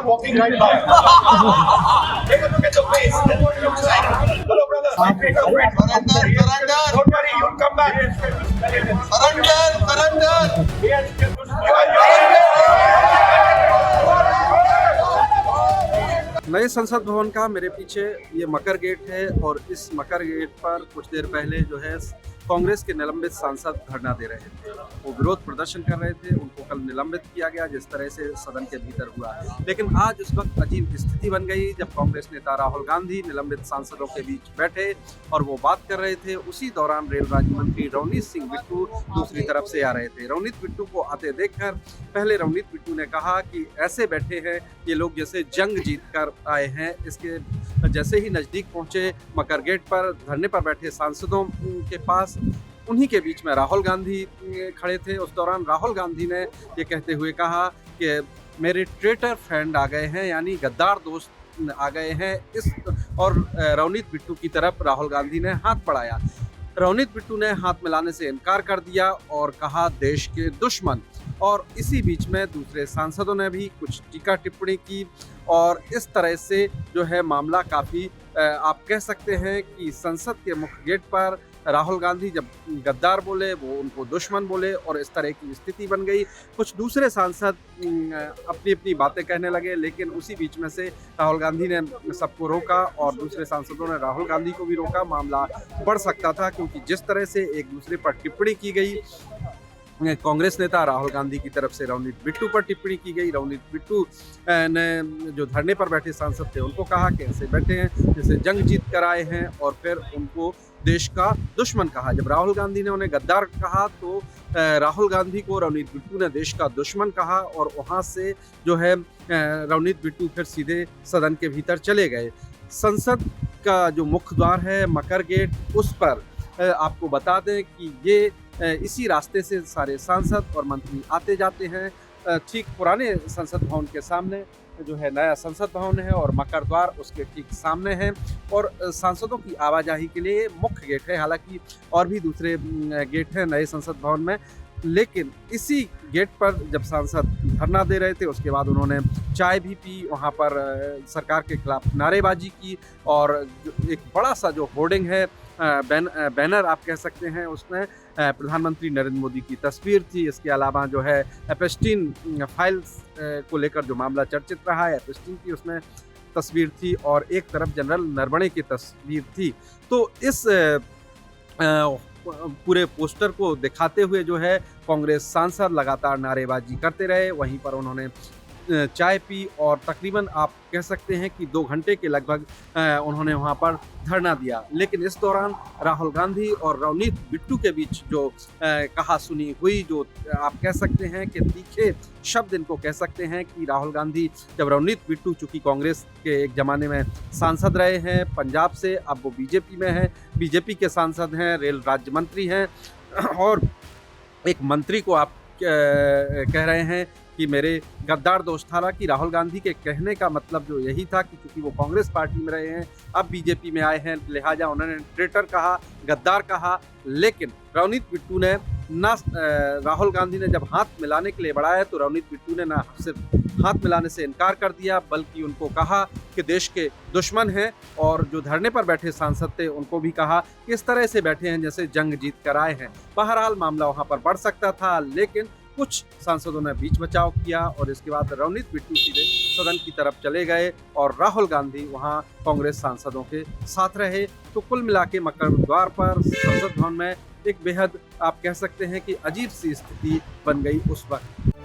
walking right by. Take a look at the face. That's what it looks like. Hello, brother. Take a break. Surrender. Don't worry, you'll come back. Surrender. नए संसद भवन का मेरे पीछे ये मकर gate है और इस मकर गेट पर कुछ देर पहले जो है कांग्रेस के निलंबित सांसद धरना दे रहे थे। वो विरोध प्रदर्शन कर रहे थे। उनको कल निलंबित किया गया जिस तरह से सदन के भीतर हुआ। लेकिन आज उस वक्त अजीब स्थिति बन गई जब कांग्रेस नेता राहुल गांधी निलंबित सांसदों के बीच बैठे और वो बात कर रहे थे। उसी दौरान रेल राज्य मंत्री रवनीत सिंह बिट्टू दूसरी तरफ से आ रहे थे। रवनीत बिट्टू को आते देखकर पहले रवनीत बिट्टू ने कहा कि ऐसे बैठे हैं ये लोग जैसे जंग जीत कर आए हैं। इसके जैसे ही नजदीक पहुंचे मकर गेट पर धरने पर बैठे सांसदों के पास, उन्हीं के बीच में राहुल गांधी खड़े थे। उस दौरान राहुल गांधी ने ये कहते हुए कहा कि मेरे ट्रेटर फ्रेंड आ गए हैं, यानी गद्दार दोस्त आ गए हैं। इस और रवनीत बिट्टू की तरफ राहुल गांधी ने हाथ बढ़ाया। रवनीत बिट्टू ने हाथ मिलाने से इनकार कर दिया और कहा देश के दुश्मन। और इसी बीच में दूसरे सांसदों ने भी कुछ टीका टिप्पणी की और इस तरह से जो है मामला काफ़ी आप कह सकते हैं कि संसद के मुख्य गेट पर राहुल गांधी जब गद्दार बोले वो उनको दुश्मन बोले और इस तरह की स्थिति बन गई। कुछ दूसरे सांसद अपनी अपनी बातें कहने लगे, लेकिन उसी बीच में से राहुल गांधी ने सबको रोका और दूसरे सांसदों ने राहुल गांधी को भी रोका। मामला बढ़ सकता था क्योंकि जिस तरह से एक दूसरे पर टिप्पणी की गई, कांग्रेस नेता राहुल गांधी की तरफ से रवनीत बिट्टू पर टिप्पणी की गई। रवनीत बिट्टू ने जो धरने पर बैठे सांसद थे उनको कहा कि ऐसे बैठे हैं जैसे जंग जीत कर आए हैं और फिर उनको देश का दुश्मन कहा। जब राहुल गांधी ने उन्हें गद्दार कहा तो राहुल गांधी को रवनीत बिट्टू ने देश का दुश्मन कहा और वहां से जो है रवनीत बिट्टू फिर सीधे सदन के भीतर चले गए। संसद का जो मुख्य द्वार है मकर गेट, उस पर आपको बता दें कि ये इसी रास्ते से सारे सांसद और मंत्री आते जाते हैं। ठीक पुराने संसद भवन के सामने जो है नया संसद भवन है और मकर द्वार उसके ठीक सामने है और सांसदों की आवाजाही के लिए मुख्य गेट है। हालांकि और भी दूसरे गेट हैं नए संसद भवन में, लेकिन इसी गेट पर जब सांसद धरना दे रहे थे उसके बाद उन्होंने चाय भी पी, वहाँ पर सरकार के खिलाफ नारेबाजी की और एक बड़ा सा जो होर्डिंग है बैनर आप कह सकते हैं, उसमें प्रधानमंत्री नरेंद्र मोदी की तस्वीर थी। इसके अलावा जो है एपस्टीन फाइल्स को लेकर जो मामला चर्चित रहा है, एपस्टीन की उसमें तस्वीर थी और एक तरफ जनरल नरवणे की तस्वीर थी। तो इस पूरे पोस्टर को दिखाते हुए जो है कांग्रेस सांसद लगातार नारेबाजी करते रहे। वहीं पर उन्होंने चाय पी और तकरीबन आप कह सकते हैं कि 2 घंटे के लगभग उन्होंने वहां पर धरना दिया। लेकिन इस दौरान राहुल गांधी और रवनीत बिट्टू के बीच जो कहा सुनी हुई, जो आप कह सकते हैं कि तीखे शब्द इनको कह सकते हैं कि राहुल गांधी जब रवनीत बिट्टू चूंकि कांग्रेस के एक ज़माने में सांसद रहे हैं पंजाब से, अब वो बीजेपी में हैं, बीजेपी के सांसद हैं, रेल राज्य मंत्री हैं और एक मंत्री को आप कह रहे हैं कि मेरे गद्दार दोस्त। हालांकि राहुल गांधी के कहने का मतलब जो यही था कि क्योंकि वो कांग्रेस पार्टी में रहे हैं, अब बीजेपी में आए हैं, लिहाजा उन्होंने ट्रेटर कहा, गद्दार कहा। लेकिन रवनीत बिट्टू ने ना राहुल गांधी ने जब हाथ मिलाने के लिए बढ़ाया तो रवनीत बिट्टू ने ना सिर्फ हाथ मिलाने से इनकार कर दिया बल्कि उनको कहा कि देश के दुश्मन हैं और जो धरने पर बैठे सांसद थे उनको भी कहा कि इस तरह से बैठे हैं जैसे जंग जीत कर आए हैं। बहरहाल मामला वहां पर बढ़ सकता था, लेकिन कुछ सांसदों ने बीच बचाव किया और इसके बाद रवनीत बिट्टू सीधे सदन की तरफ चले गए और राहुल गांधी वहां कांग्रेस सांसदों के साथ रहे। तो कुल मिला के मकर द्वार पर संसद भवन में एक बेहद आप कह सकते हैं कि अजीब सी स्थिति बन गई उस वक्त।